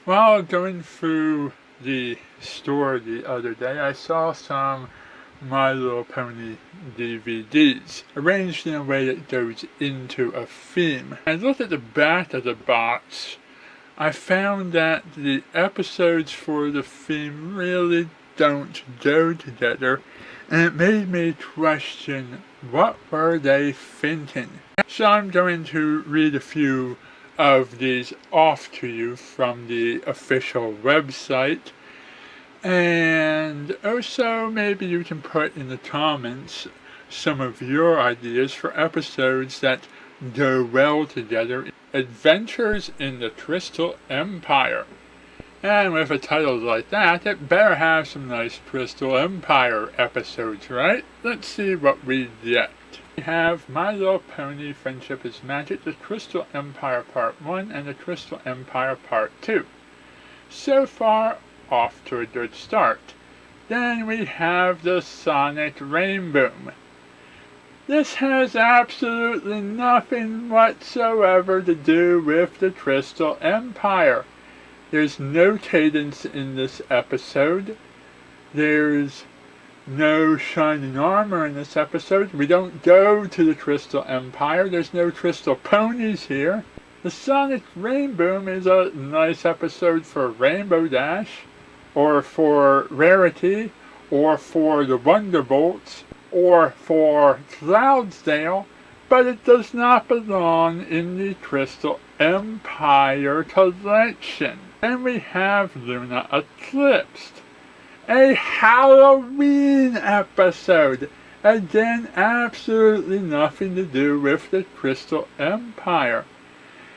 While going through the store the other day, I saw some My Little Pony DVDs arranged in a way that goes into a theme. I looked at the back of the box. I found that the episodes for the theme really don't go together, and it made me question what were they thinking. So I'm going to read a few of these off to you from the official website, and also maybe you can put in the comments some of your ideas for episodes that go well together. Adventures in the Crystal Empire. And with a title like that, it better have some nice Crystal Empire episodes, right? Let's see what we get. We have My Little Pony Friendship is Magic, The Crystal Empire Part 1, and The Crystal Empire Part 2. So far, off to a good start. Then we have the Sonic Rainbow. This has absolutely nothing whatsoever to do with the Crystal Empire. There's no cadence in this episode. There's no shining armor in this episode. We don't go to the Crystal Empire. There's no crystal ponies here. The Sonic Rainbow is a nice episode for Rainbow Dash, or for Rarity, or for the Wonderbolts, or for Cloudsdale, but it does not belong in the Crystal Empire collection. Then we have Luna Eclipsed, a Halloween episode. Again, absolutely nothing to do with the Crystal Empire.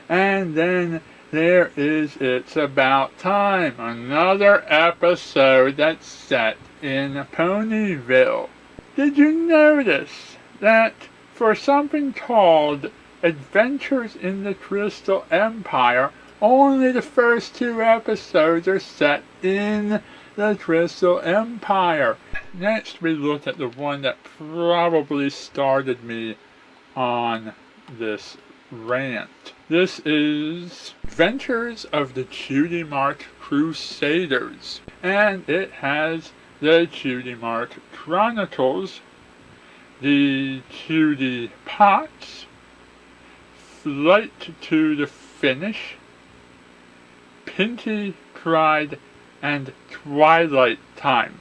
And then there is It's About Time, another episode that's set in Ponyville. Did you notice that for something called Adventures in the Crystal Empire, only the first 2 episodes are set in the Crystal Empire? Next, we look at the one that probably started me on this rant. This is Adventures of the Cutie Mark Crusaders, and it has the Cutie Mark Chronicles, the Cutie Pots, Flight to the Finish, Pinky Pride, and Twilight Time.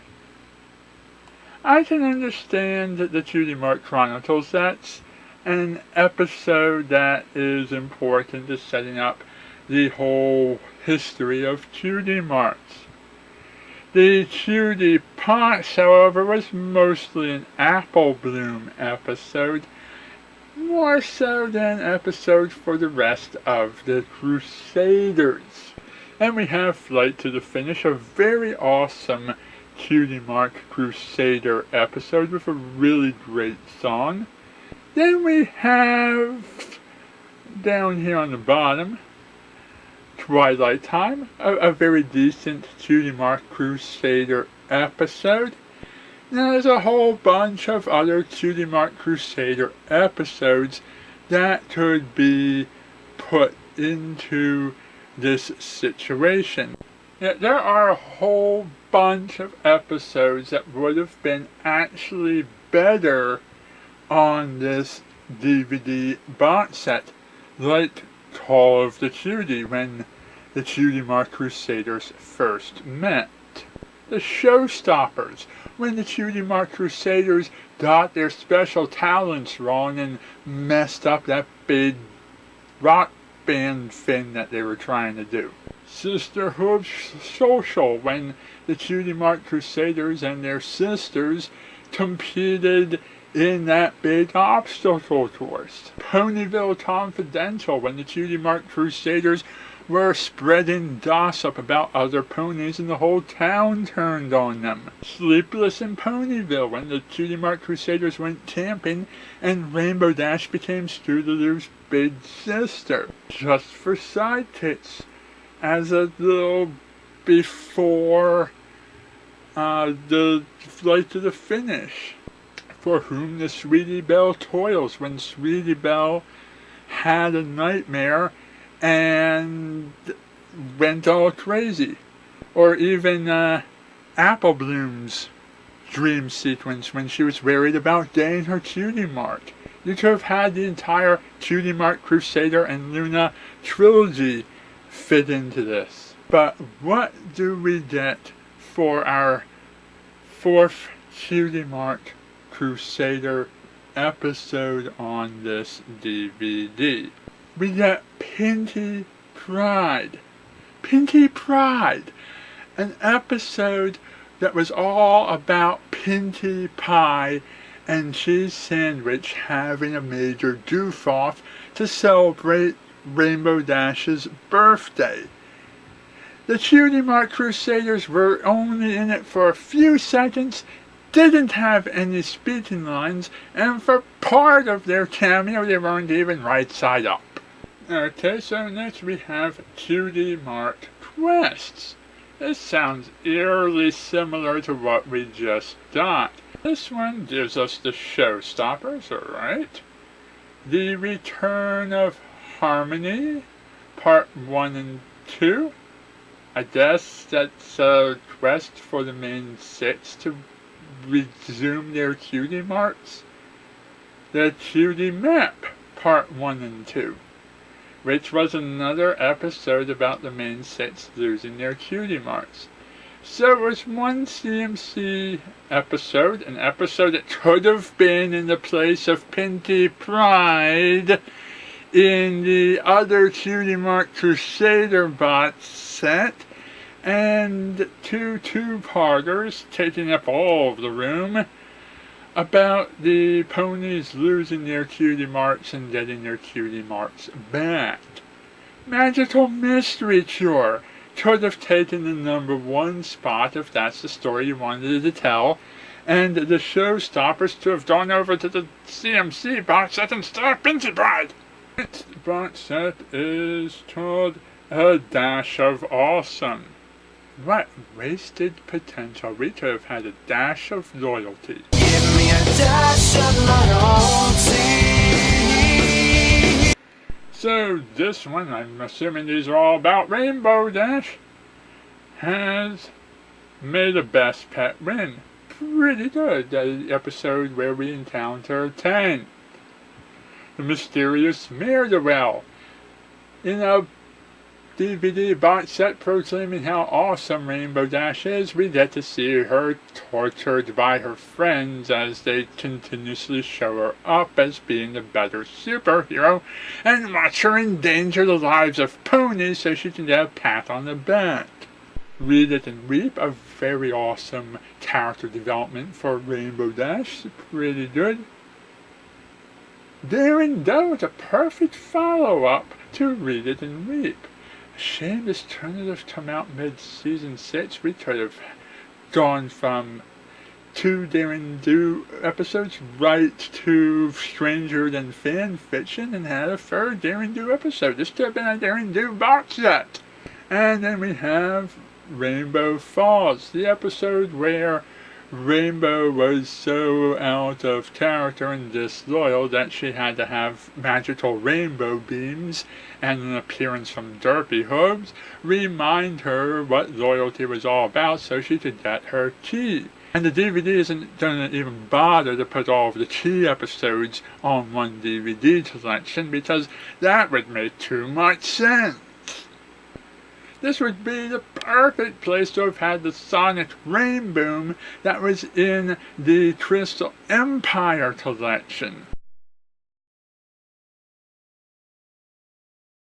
I can understand the Cutie Mark Chronicles. That's an episode that is important to setting up the whole history of Cutie Marks. The Cutie Pots, however, was mostly an Apple Bloom episode, more so than episodes for the rest of the Crusaders. And we have Flight to the Finish, a very awesome Cutie Mark Crusader episode with a really great song. Then we have, down here on the bottom, Twilight Time, a very decent Cutie Mark Crusader episode. Now there's a whole bunch of other Cutie Mark Crusader episodes that could be put into this situation. Yet there are a whole bunch of episodes that would have been actually better on this DVD box set, like Call of the Cutie, when the Cutie Mark Crusaders first met. The Showstoppers, when the Cutie Mark Crusaders got their special talents wrong and messed up that big rock band thing that they were trying to do. Sisterhood Social, when the Cutie Mark Crusaders and their sisters competed in that big obstacle course. Ponyville Confidential, when the Cutie Mark Crusaders were spreading gossip about other ponies and the whole town turned on them. Sleepless in Ponyville, when the Cutie Mark Crusaders went camping and Rainbow Dash became Scootaloo's big sister. Just for Sidekicks, as a little before the Flight to the Finish. For Whom the Sweetie Belle Toils, when Sweetie Belle had a nightmare and went all crazy. Or even Apple Bloom's dream sequence when she was worried about getting her cutie mark. You could have had the entire Cutie Mark Crusader and Luna trilogy fit into this. But what do we get for our fourth Cutie Mark Crusader episode on this DVD? We get Pinkie Pride. Pinkie Pride! An episode that was all about Pinkie Pie and cheese sandwich having a major goof-off to celebrate Rainbow Dash's birthday. The Cutie Mark Crusaders were only in it for a few seconds, didn't have any speaking lines, and for part of their cameo they weren't even right side up. Okay, so next we have Cutie Mark Quests. This sounds eerily similar to what we just got. This one gives us the showstoppers, alright. The Return of Harmony, Part 1 and 2. I guess that's a quest for the main six to resume their cutie marks. The Cutie Map, Part 1 and 2. Which was another episode about the main six losing their cutie marks. So it was one CMC episode, an episode that could have been in the place of Pinkie Pride in the other Cutie Mark Crusader box set, and two two-parters taking up all of the room about the ponies losing their cutie marks and getting their cutie marks back. Magical Mystery Cure could have taken the number one spot if that's the story you wanted to tell, and the showstoppers to have gone over to the CMC box set instead of Pinkie Pride. This box set is called A Dash of Awesome. What wasted potential. We could have had a dash of loyalty. Give me a dash of loyalty. So this one, I'm assuming these are all about Rainbow Dash, has made a Best Pet win. Pretty good. The episode where we encounter Tank, the mysterious Mirabelle, in a DVD box set proclaiming how awesome Rainbow Dash is. We get to see her tortured by her friends as they continuously show her up as being the better superhero and watch her endanger the lives of ponies so she can get a pat on the back. Read It and Weep, a very awesome character development for Rainbow Dash. Pretty good. Daring Do is a perfect follow-up to Read It and Weep. Shame this turned to come out mid-season 6. We could have gone from 2 Daring Do episodes right to Stranger Than Fan Fiction and had a third Daring Do episode. This could have been a Daring Do box set. And then we have Rainbow Falls, the episode where Rainbow was so out of character and disloyal that she had to have magical rainbow beams and an appearance from Derpy Hooves remind her what loyalty was all about so she could get her key. And the DVD isn't going to even bother to put all of the key episodes on one DVD collection because that would make too much sense. This would be the perfect place to have had the Sonic Rainboom that was in the Crystal Empire collection.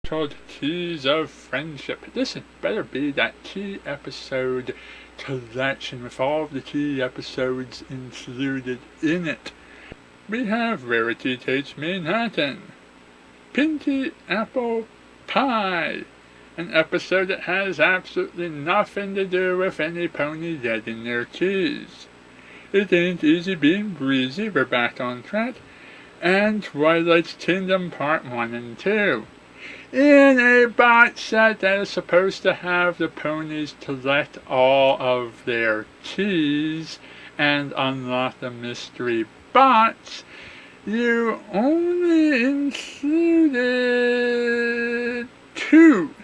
Called Keys of Friendship. This had better be that key episode collection with all of the key episodes included in it. We have Rarity Takes Manhattan, Pinkie Apple Pie, an episode that has absolutely nothing to do with any pony getting their keys. It Ain't Easy Being Breezy, we're back on track, and Twilight's Kingdom Part 1 and 2. In a box set that is supposed to have the ponies collect all of their keys and unlock the mystery box, you only included 2.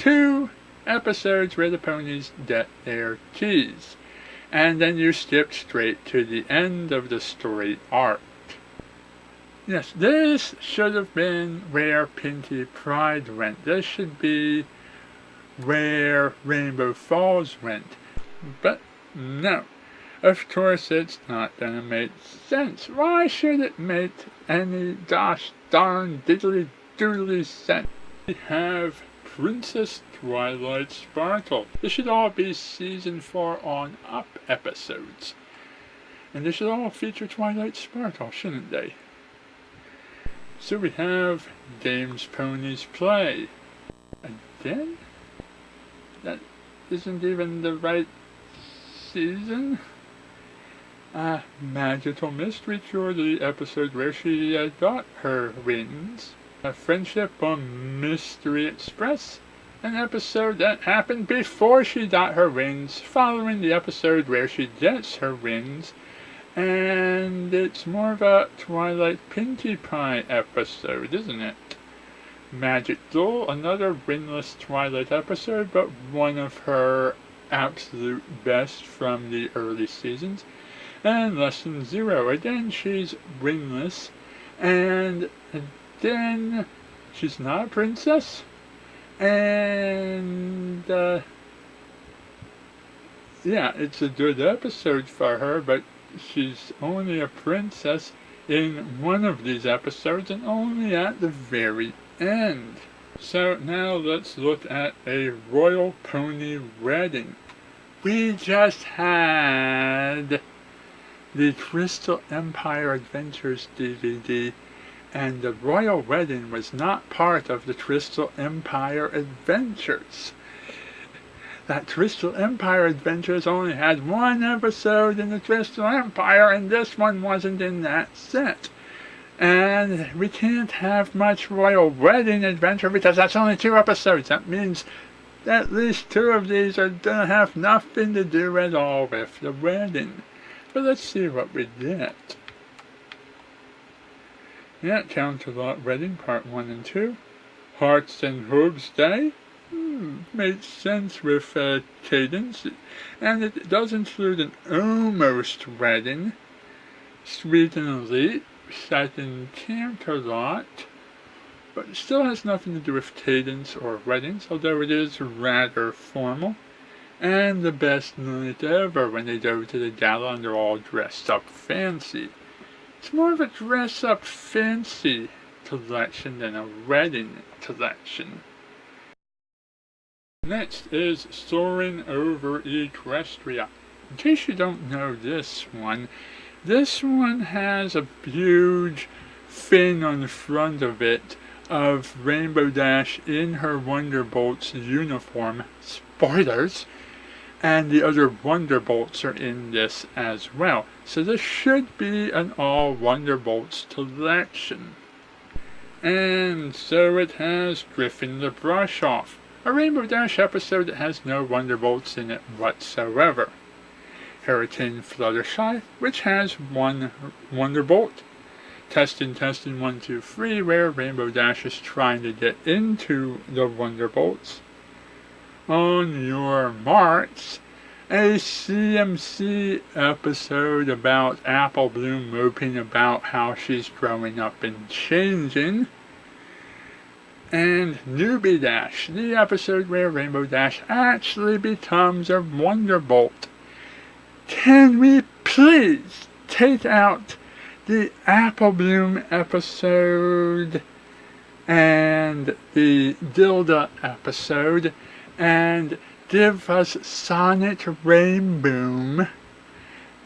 2 episodes where the ponies get their keys. And then you skip straight to the end of the story arc. Yes, this should have been where Pinkie Pride went. This should be where Rainbow Falls went. But no. Of course it's not gonna make sense. Why should it make any gosh darn diddly doodly sense? We have Princess Twilight Sparkle. This should all be season 4 on up episodes. And they should all feature Twilight Sparkle, shouldn't they? So we have Games Ponies Play. Again? That isn't even the right season? Magical Mystery Cure, the episode where she got her wings. Friendship on Mystery Express, an episode that happened before she got her wings, following the episode where she gets her wings. And it's more of a Twilight Pinkie Pie episode, isn't it? Magic Duel, another winless Twilight episode, but one of her absolute best from the early seasons. And Lesson 0, again she's winless, and then she's not a princess, and yeah, it's a good episode for her, but she's only a princess in one of these episodes and only at the very end. So now let's look at a royal pony wedding. We just had the Crystal Empire Adventures DVD, and the royal wedding was not part of the Crystal Empire Adventures. That Crystal Empire Adventures only had one episode in the Crystal Empire, and this one wasn't in that set. And we can't have much royal wedding adventure because that's only 2 episodes. That means at least 2 of these are gonna have nothing to do at all with the wedding. But let's see what we get. Yeah, Counterlot Wedding Part 1 and 2. Hearts and Hooves Day. Made sense with Cadence. And it does include an almost wedding. Sweet and Elite, set in Counterlot. But it still has nothing to do with cadence or weddings, although it is rather formal. And the best night ever when they go to the gala and they're all dressed up fancy. It's more of a dress up fancy collection than a wedding collection. Next is Soaring Over Equestria. In case you don't know this one has a huge fin on the front of it of Rainbow Dash in her Wonderbolts uniform. Spoilers! And the other Wonderbolts are in this as well. So this should be an all Wonderbolts collection. And so it has Griffin the Brush Off, a Rainbow Dash episode that has no Wonderbolts in it whatsoever. Hurricane Fluttershy, which has one Wonderbolt. Testing 1, 2, 3, where Rainbow Dash is trying to get into the Wonderbolts. On Your Marks, a CMC episode about Apple Bloom moping about how she's growing up and changing. And Newbie Dash, the episode where Rainbow Dash actually becomes a Wonderbolt. Can we please take out the Apple Bloom episode and the Dilda episode and give us Sonic Rainboom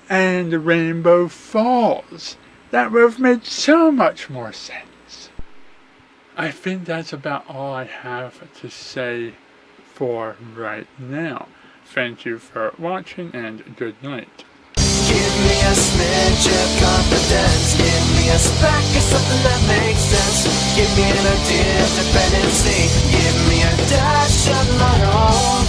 and Rainbow Falls? That would have made so much more sense. I think that's about all I have to say for right now. Thank you for watching and good night. Give me a smidge of confidence. Give me a speck of something that makes sense. Give me an idea of dependency. Give me a dash of my own.